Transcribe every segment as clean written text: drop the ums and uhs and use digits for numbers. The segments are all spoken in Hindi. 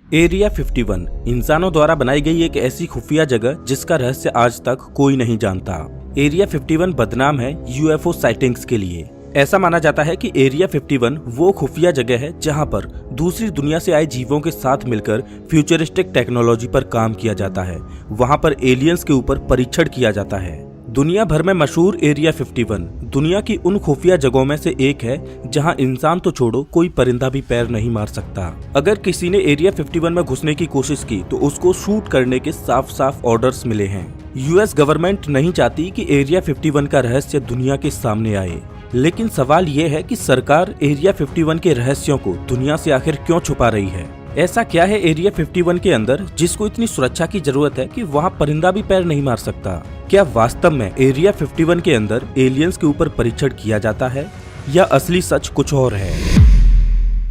एरिया 51 इंसानों द्वारा बनाई गई एक ऐसी खुफिया जगह जिसका रहस्य आज तक कोई नहीं जानता। एरिया 51 बदनाम है यूएफओ साइटिंग्स के लिए। ऐसा माना जाता है कि एरिया 51 वो खुफिया जगह है जहां पर दूसरी दुनिया से आए जीवों के साथ मिलकर फ्यूचरिस्टिक टेक्नोलॉजी पर काम किया जाता है। वहां पर एलियंस के ऊपर परीक्षण किया जाता है। दुनिया भर में मशहूर एरिया 51 दुनिया की उन खुफिया जगहों में से एक है जहां इंसान तो छोड़ो कोई परिंदा भी पैर नहीं मार सकता। अगर किसी ने एरिया 51 में घुसने की कोशिश की तो उसको शूट करने के साफ साफ ऑर्डर्स मिले हैं। यूएस गवर्नमेंट नहीं चाहती कि एरिया 51 का रहस्य दुनिया के सामने आए, लेकिन सवाल ये है कि सरकार एरिया 51 के रहस्यों को दुनिया से आखिर क्यों छुपा रही है। ऐसा क्या है एरिया 51 के अंदर जिसको इतनी सुरक्षा की जरूरत है कि वहाँ परिंदा भी पैर नहीं मार सकता। क्या वास्तव में एरिया 51 के अंदर एलियंस के ऊपर परीक्षण किया जाता है या असली सच कुछ और है।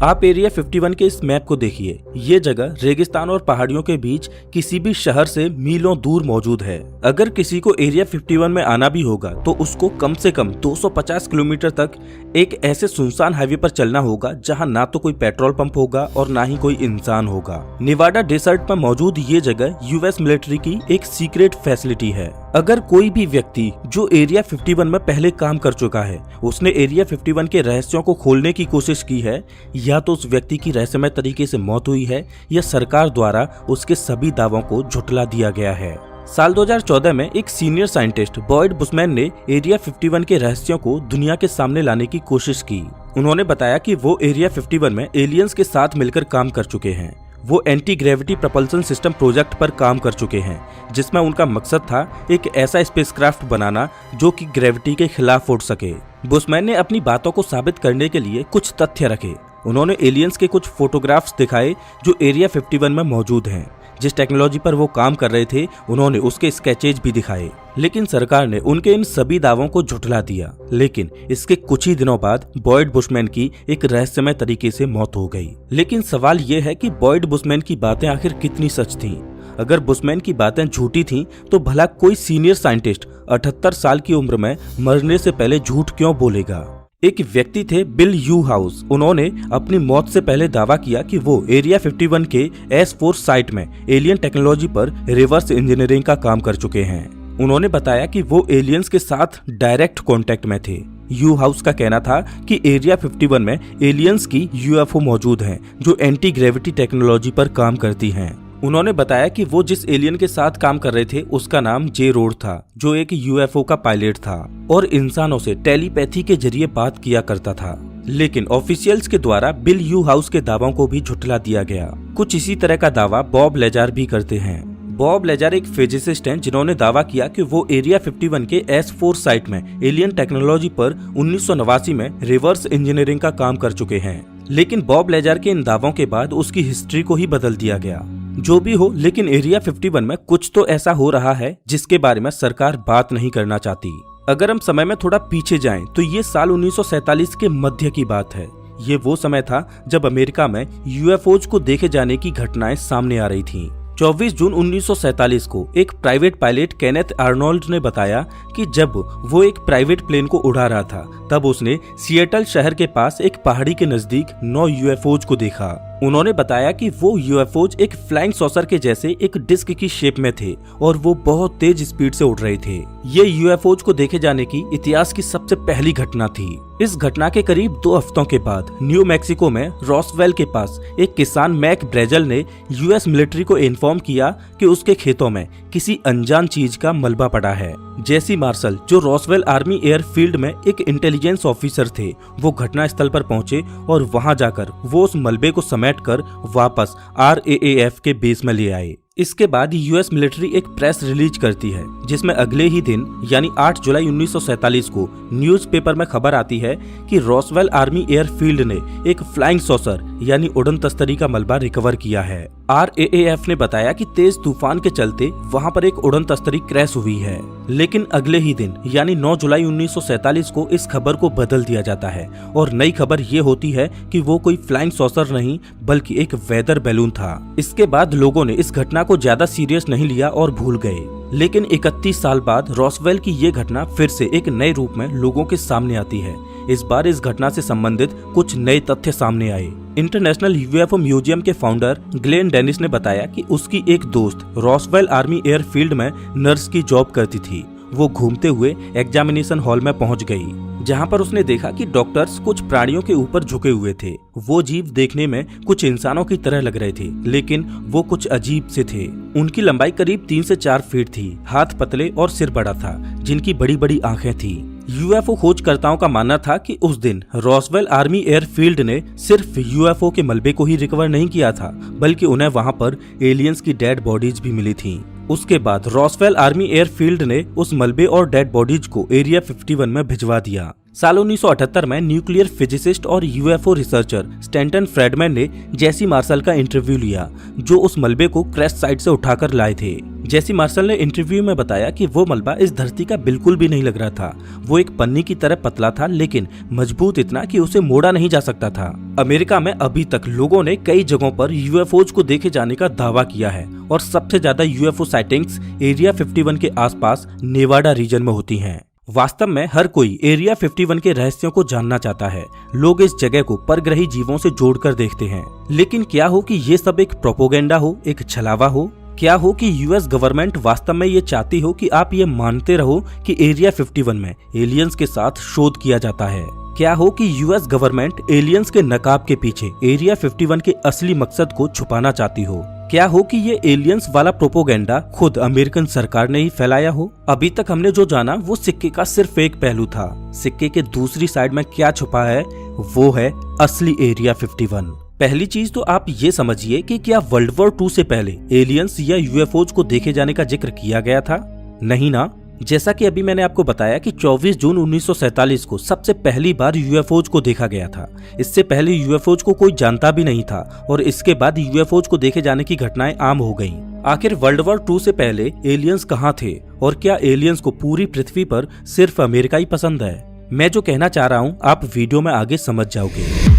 आप एरिया 51 के इस मैप को देखिए। ये जगह रेगिस्तान और पहाड़ियों के बीच किसी भी शहर से मीलों दूर मौजूद है। अगर किसी को एरिया 51 में आना भी होगा तो उसको कम से कम 250 किलोमीटर तक एक ऐसे सुनसान हाईवे पर चलना होगा जहां ना तो कोई पेट्रोल पंप होगा और ना ही कोई इंसान होगा। नेवाडा डेजर्ट पर मौजूद ये जगह यूएस मिलिट्री की एक सीक्रेट फैसिलिटी है। अगर कोई भी व्यक्ति जो एरिया 51 में पहले काम कर चुका है उसने एरिया 51 के रहस्यों को खोलने की कोशिश की है, या तो उस व्यक्ति की रहस्यमय तरीके से मौत हुई है या सरकार द्वारा उसके सभी दावों को झुठला दिया गया है। साल 2014 में एक सीनियर साइंटिस्ट बॉयड बुशमैन ने एरिया 51 के रहस्यों को दुनिया के सामने लाने की कोशिश की। उन्होंने बताया कि वो एरिया 51 में एलियंस के साथ मिलकर काम कर चुके हैं। वो anti gravity propulsion system project पर काम कर चुके हैं जिसमें उनका मकसद था एक ऐसा स्पेसक्राफ्ट बनाना जो कि ग्रेविटी के खिलाफ उड़ सके। बुशमैन ने अपनी बातों को साबित करने के लिए कुछ तथ्य रखे। उन्होंने एलियंस के कुछ फोटोग्राफ्स दिखाए जो एरिया 51 में मौजूद हैं। जिस टेक्नोलॉजी पर वो काम कर रहे थे उन्होंने उसके स्केचेज भी दिखाए, लेकिन सरकार ने उनके इन सभी दावों को झुठला दिया। लेकिन इसके कुछ ही दिनों बाद बॉयड बुशमैन की एक रहस्यमय तरीके से मौत हो गई। लेकिन सवाल ये है कि बॉयड बुशमैन की बातें आखिर कितनी सच थीं? अगर बुशमैन की बातें झूठी थीं तो भला कोई सीनियर साइंटिस्ट 78 साल की उम्र में मरने से पहले झूठ क्यों बोलेगा। एक व्यक्ति थे बिल यू हाउस। उन्होंने अपनी मौत से पहले दावा किया कि वो एरिया 51 के S4 साइट में एलियन टेक्नोलॉजी पर रिवर्स इंजीनियरिंग का काम कर चुके हैं। उन्होंने बताया कि वो एलियंस के साथ डायरेक्ट कांटेक्ट में थे। यू हाउस का कहना था कि एरिया 51 में एलियंस की यूएफओ मौजूद हैं जो एंटी ग्रेविटी टेक्नोलॉजी पर काम करती हैं। उन्होंने बताया कि वो जिस एलियन के साथ काम कर रहे थे उसका नाम जे रोड था, जो एक यूएफओ का पायलट था और इंसानों से टेलीपैथी के जरिए बात किया करता था। लेकिन ऑफिशियल्स के द्वारा बिल यू हाउस के दावों को भी झुठला दिया गया। कुछ इसी तरह का दावा बॉब लेजार भी करते हैं। बॉब लेजार एक फिजिसिस्ट हैं जिन्होंने दावा किया कि वो एरिया 51 के S4 साइट में एलियन टेक्नोलॉजी पर 1989 में रिवर्स इंजीनियरिंग का काम कर चुके हैं। लेकिन बॉब लेजार के इन दावों के बाद उसकी हिस्ट्री को ही बदल दिया गया। जो भी हो, लेकिन एरिया 51 में कुछ तो ऐसा हो रहा है जिसके बारे में सरकार बात नहीं करना चाहती। अगर हम समय में थोड़ा पीछे जाएं तो ये साल 1947 के मध्य की बात है। ये वो समय था जब अमेरिका में यूएफओज को देखे जाने की घटनाएं सामने आ रही थीं। 24 जून 1947 को एक प्राइवेट पायलट केनेथ आर्नोल्ड ने बताया कि जब वो एक प्राइवेट प्लेन को उड़ा रहा था तब उसने सिएटल शहर के पास एक पहाड़ी के नजदीक 9 यूएफओज को देखा। उन्होंने बताया कि वो यूएफओज एक फ्लाइंग सॉसर के जैसे एक डिस्क की शेप में थे और वो बहुत तेज स्पीड से उड़ रहे थे। ये यूएफओज को देखे जाने की इतिहास की सबसे पहली घटना थी। इस घटना के करीब 2 हफ्तों के बाद न्यू मैक्सिको में रॉसवेल के पास एक किसान मैक ब्रेजल ने यूएस मिलिट्री को इन्फॉर्म किया कि उसके खेतों में किसी अनजान चीज का मलबा पड़ा है। जेसी मार्शल, जो रॉसवेल आर्मी एयरफील्ड में एक इंटेलिजेंस ऑफिसर थे, वो घटना स्थल पर पहुंचे और वहां जाकर वो उस मलबे को समेटकर वापस RAAF के बेस में ले आए। इसके बाद यूएस मिलिट्री एक प्रेस रिलीज करती है जिसमें अगले ही दिन यानी 8 जुलाई 1947 को न्यूज़पेपर में खबर आती है कि रॉसवेल आर्मी एयरफील्ड ने एक फ्लाइंग सॉसर यानी उड़न तस्तरी का मलबा रिकवर किया है। RAAF ने बताया कि तेज तूफान के चलते वहां पर एक उड़न तस्तरी क्रैश हुई है। लेकिन अगले ही दिन यानी 9 जुलाई 1947 को इस खबर को बदल दिया जाता है और नई खबर ये होती है कि वो कोई फ्लाइंग सॉसर नहीं बल्कि एक वेदर बैलून था। इसके बाद लोगों ने इस घटना को ज्यादा सीरियस नहीं लिया और भूल गए। लेकिन 31 साल बाद रॉसवेल की ये घटना फिर से एक नए रूप में लोगों के सामने आती है। इस बार इस घटना से संबंधित कुछ नए तथ्य सामने आए। इंटरनेशनल यूएफओ म्यूजियम के फाउंडर ग्लेन डेनिस ने बताया कि उसकी एक दोस्त रॉसवेल आर्मी एयरफील्ड में नर्स की जॉब करती थी। वो घूमते हुए एग्जामिनेशन हॉल में पहुंच गई, जहां पर उसने देखा कि डॉक्टर्स कुछ प्राणियों के ऊपर झुके हुए थे। वो जीव देखने में कुछ इंसानों की तरह लग रहे थे, लेकिन वो कुछ अजीब से थे। उनकी लंबाई करीब 3 से 4 फीट थी, हाथ पतले और सिर बड़ा था, जिनकी बड़ी बड़ी आंखें थी। यूएफओ खोजकर्ताओं का मानना था कि उस दिन रॉसवेल आर्मी एयरफील्ड ने सिर्फ यूएफओ के मलबे को ही रिकवर नहीं किया था, बल्कि उन्हें वहां पर एलियंस की डेड बॉडीज भी मिली थी। उसके बाद रॉसवेल आर्मी एयरफील्ड ने उस मलबे और डेड बॉडीज को एरिया 51 में भिजवा दिया। साल 1978 में न्यूक्लियर फिजिसिस्ट और यूएफओ रिसर्चर स्टैंटन फ्रेडमैन ने जेसी मार्शल का इंटरव्यू लिया, जो उस मलबे को क्रैश साइट से उठाकर लाए थे। जेसी मार्शल ने इंटरव्यू में बताया कि वो मलबा इस धरती का बिल्कुल भी नहीं लग रहा था। वो एक पन्नी की तरह पतला था, लेकिन मजबूत इतना कि उसे मोड़ा नहीं जा सकता था। अमेरिका में अभी तक लोगों ने कई जगहों पर यूएफओज को देखे जाने का दावा किया है, और सबसे ज्यादा यूएफओ साइटिंग्स एरिया 51 के आसपास नेवाडा रीजन में होती हैं। वास्तव में हर कोई एरिया 51 के रहस्यों को जानना चाहता है। लोग इस जगह को परग्रही जीवों से जोड़कर देखते हैं, लेकिन क्या हो कि ये सब एक प्रोपोगेंडा हो, एक छलावा हो? क्या हो कि यूएस गवर्नमेंट वास्तव में ये चाहती हो कि आप ये मानते रहो कि एरिया 51 में एलियंस के साथ शोध किया जाता है? क्या हो कि यूएस गवर्नमेंट एलियंस के नकाब के पीछे एरिया 51 के असली मकसद को छुपाना चाहती हो? क्या हो कि ये एलियंस वाला प्रोपोगेंडा खुद अमेरिकन सरकार ने ही फैलाया हो? अभी तक हमने जो जाना वो सिक्के का सिर्फ एक पहलू था। सिक्के के दूसरी साइड में क्या छुपा है, वो है असली एरिया 51। पहली चीज तो आप ये समझिए कि क्या वर्ल्ड वॉर 2 से पहले एलियंस या यूएफओज को देखे जाने का जिक्र किया गया था? नहीं ना। जैसा कि अभी मैंने आपको बताया कि 24 जून 1947 को सबसे पहली बार यूएफओज को देखा गया था। इससे पहले यूएफओज को कोई जानता भी नहीं था, और इसके बाद यूएफओज को देखे जाने की घटनाएं आम हो गईं। आखिर वर्ल्ड वॉर 2 से पहले एलियंस कहाँ थे, और क्या एलियंस को पूरी पृथ्वी पर सिर्फ अमेरिका ही पसंद है? मैं जो कहना चाह रहा हूँ आप वीडियो में आगे समझ जाओगे।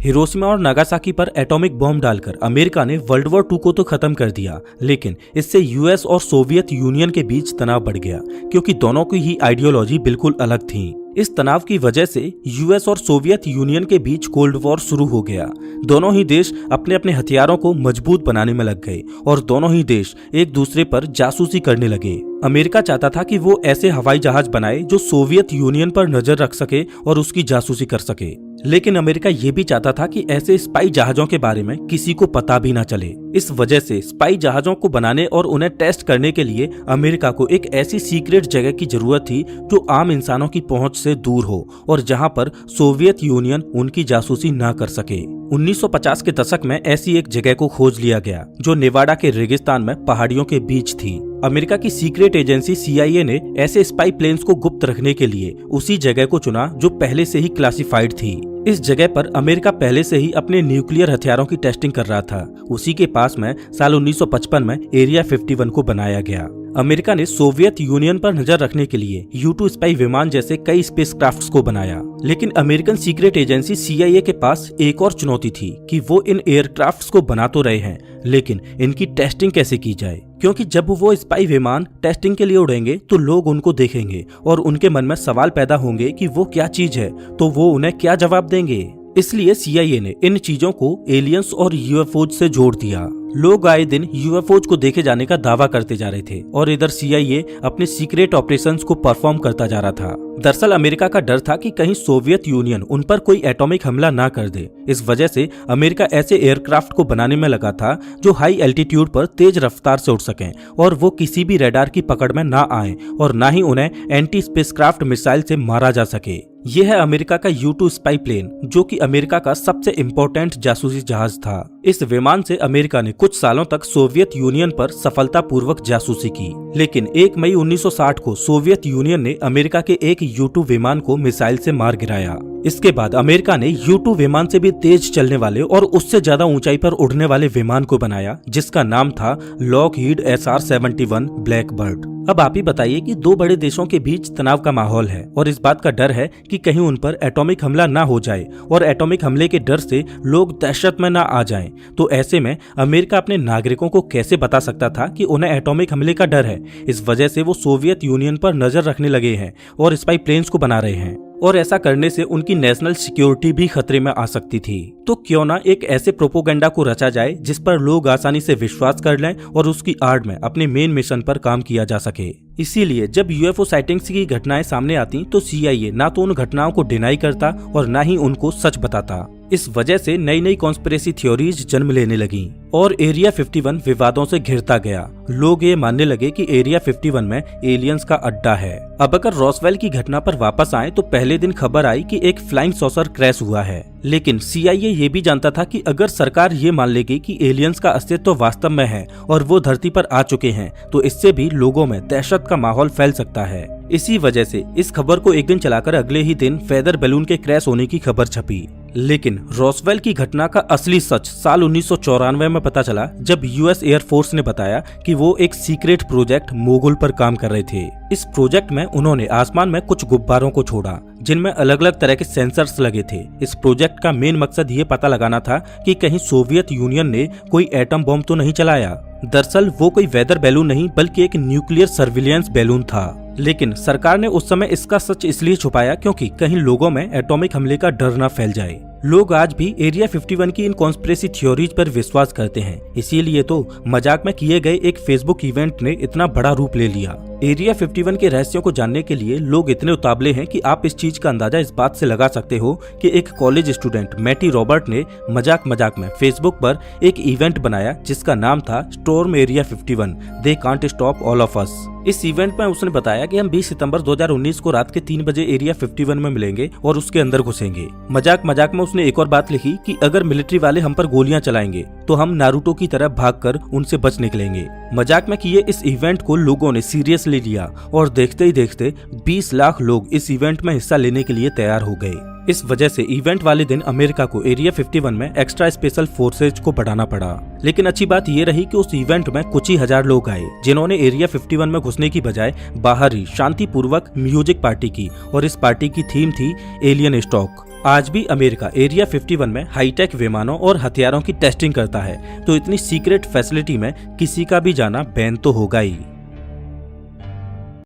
हिरोशिमा और नागासाकी पर एटॉमिक बॉम्ब डालकर अमेरिका ने वर्ल्ड वॉर 2 को तो खत्म कर दिया, लेकिन इससे यूएस और सोवियत यूनियन के बीच तनाव बढ़ गया, क्योंकि दोनों की ही आइडियोलॉजी बिल्कुल अलग थी। इस तनाव की वजह से यूएस और सोवियत यूनियन के बीच कोल्ड वॉर शुरू हो गया। दोनों ही देश अपने अपने हथियारों को मजबूत बनाने में लग गए, और दोनों ही देश एक दूसरे पर जासूसी करने लगे। अमेरिका चाहता था कि वो ऐसे हवाई जहाज बनाए जो सोवियत यूनियन पर नजर रख सके और उसकी जासूसी कर सके, लेकिन अमेरिका ये भी चाहता था कि ऐसे स्पाई जहाजों के बारे में किसी को पता भी ना चले। इस वजह से स्पाई जहाजों को बनाने और उन्हें टेस्ट करने के लिए अमेरिका को एक ऐसी सीक्रेट जगह की जरूरत थी जो आम इंसानों की पहुंच से दूर हो, और जहां पर सोवियत यूनियन उनकी जासूसी ना कर सके। 1950 के दशक में ऐसी एक जगह को खोज लिया गया जो नेवाडा के रेगिस्तान में पहाड़ियों के बीच थी। अमेरिका की सीक्रेट एजेंसी CIA ने ऐसे स्पाई प्लेन्स को गुप्त रखने के लिए उसी जगह को चुना जो पहले से ही क्लासिफाइड थी। इस जगह पर अमेरिका पहले से ही अपने न्यूक्लियर हथियारों की टेस्टिंग कर रहा था। उसी के पास में साल 1955 में एरिया 51 को बनाया गया। अमेरिका ने सोवियत यूनियन पर नजर रखने के लिए U-2 स्पाई विमान जैसे कई स्पेसक्राफ्ट्स को बनाया, लेकिन अमेरिकन सीक्रेट एजेंसी CIA के पास एक और चुनौती थी कि वो इन एयरक्राफ्ट्स को बना तो रहे हैं, लेकिन इनकी टेस्टिंग कैसे की जाए, क्योंकि जब वो स्पाई विमान टेस्टिंग के लिए उड़ेंगे तो लोग उनको देखेंगे और उनके मन में सवाल पैदा होंगे कि वो क्या चीज है, तो वो उन्हें क्या जवाब देंगे। इसलिए CIA ने इन चीजों को एलियंस और यूएफओज से जोड़ दिया। लोग आए दिन यूएफओज को देखे जाने का दावा करते जा रहे थे, और इधर CIA अपने सीक्रेट ऑपरेशंस को परफॉर्म करता जा रहा था। दरअसल अमेरिका का डर था कि कहीं सोवियत यूनियन उन पर कोई एटॉमिक हमला ना कर दे। इस वजह से अमेरिका ऐसे एयरक्राफ्ट को बनाने में लगा था जो हाई एल्टीट्यूड पर तेज रफ्तार से उड़ सकें, और वो किसी भी रडार की पकड़ में ना आए, और ना ही उन्हें एंटी स्पेसक्राफ्ट मिसाइल से मारा जा सके। यह है अमेरिका का U-2 स्पाई प्लेन, जो कि अमेरिका का सबसे इम्पोर्टेंट जासूसी जहाज था। इस विमान से अमेरिका ने कुछ सालों तक सोवियत यूनियन पर सफलतापूर्वक जासूसी की, लेकिन 1 मई 1960 को सोवियत यूनियन ने अमेरिका के एक U-2 विमान को मिसाइल से मार गिराया। इसके बाद अमेरिका ने U-2 विमान से भी तेज चलने वाले और उससे ज्यादा ऊंचाई पर उड़ने वाले विमान को बनाया, जिसका नाम था लॉकहीड SR-71 ब्लैकबर्ड। अब आप ही बताइए कि दो बड़े देशों के बीच तनाव का माहौल है, और इस बात का डर है कि कहीं उन पर एटॉमिक हमला ना हो जाए, और एटॉमिक हमले के डर से लोग दहशत में ना आ जाएं। तो ऐसे में अमेरिका अपने नागरिकों को कैसे बता सकता था कि उन्हें एटॉमिक हमले का डर है। इस वजह से वो सोवियत यूनियन पर नजर रखने लगे हैं और स्पाई प्लेन्स को बना रहे हैं। और ऐसा करने से उनकी नेशनल सिक्योरिटी भी खतरे में आ सकती थी। तो क्यों ना एक ऐसे प्रोपोगंडा को रचा जाए जिस पर लोग आसानी से विश्वास कर लें और उसकी आड़ में अपने मेन मिशन पर काम किया जा सके। इसीलिए जब यूएफओ साइटिंग्स की घटनाएं सामने आती तो सीआईए ना तो उन घटनाओं को डिनाई करता और ना ही उनको सच बताता। इस वजह से नई नई कॉन्स्पिरेसी थ्योरीज जन्म लेने लगी और एरिया 51 विवादों से घिरता गया। लोग ये मानने लगे कि एरिया 51 में एलियंस का अड्डा है। अब अगर रॉसवेल की घटना पर वापस आए तो पहले दिन खबर आई कि एक फ्लाइंग सॉसर क्रैश हुआ है, लेकिन सीआईए ये भी जानता था कि अगर सरकार ये मान लेगी कि एलियंस का अस्तित्व वास्तव में है और वो धरती पर आ चुके हैं तो इससे भी लोगों में दहशत का माहौल फैल सकता है। इसी वजह से इस खबर को एक दिन चलाकर अगले ही दिन फेदर बैलून के क्रैश होने की खबर छपी। लेकिन रॉसवेल की घटना का असली सच साल 1994 में पता चला जब यूएस एयर फोर्स ने बताया कि वो एक सीक्रेट प्रोजेक्ट मोगुल पर काम कर रहे थे। इस प्रोजेक्ट में उन्होंने आसमान में कुछ गुब्बारों को छोड़ा जिनमें अलग अलग तरह के सेंसर्स लगे थे। इस प्रोजेक्ट का मेन मकसद ये पता लगाना था कि कहीं सोवियत यूनियन ने कोई एटम बम तो नहीं चलाया। दरअसल वो कोई वेदर बैलून नहीं बल्कि एक न्यूक्लियर सर्विलियंस बैलून था। लेकिन सरकार ने उस समय इसका सच इसलिए छुपाया क्योंकि कहीं लोगों में एटॉमिक हमले का डर न फैल जाए। लोग आज भी एरिया 51 की इन कॉन्स्पिरेसी थ्योरीज पर विश्वास करते हैं। इसीलिए तो मजाक में किए गए एक फेसबुक इवेंट ने इतना बड़ा रूप ले लिया। एरिया 51 के रहस्यों को जानने के लिए लोग इतने उतावले हैं कि आप इस चीज का अंदाजा इस बात से लगा सकते हो कि एक कॉलेज स्टूडेंट मैटी रॉबर्ट ने मजाक में फेसबुक पर एक इवेंट बनाया जिसका नाम था storm area 51 they can't stop all of us. इस इवेंट में उसने बताया कि हम 20 सितंबर 2019 को रात के 3 बजे एरिया 51 में मिलेंगे और उसके अंदर घुसेंगे। मजाक में उसने एक और बात लिखी कि अगर मिलिट्री वाले हम पर गोलियां चलाएंगे तो हम नारुतो की तरह भागकर उनसे बच निकलेंगे। मजाक में किए इस इवेंट को लोगों ने सीरियसली लिया और देखते ही देखते 20 लाख लोग इस इवेंट में हिस्सा लेने के लिए तैयार हो गए। इस वजह से इवेंट वाले दिन अमेरिका को एरिया 51 में एक्स्ट्रा स्पेशल फोर्सेज को बढ़ाना पड़ा। लेकिन अच्छी बात ये रही कि उस इवेंट में कुछ ही हजार लोग आए जिन्होंने एरिया 51 में घुसने की बजाय बाहर ही शांतिपूर्वक म्यूजिक पार्टी की और इस पार्टी की थीम थी एलियन स्टॉक। आज भी अमेरिका एरिया 51 में हाईटेक विमानों और हथियारों की टेस्टिंग करता है, तो इतनी सीक्रेट फैसिलिटी में किसी का भी जाना बैन तो होगा ही।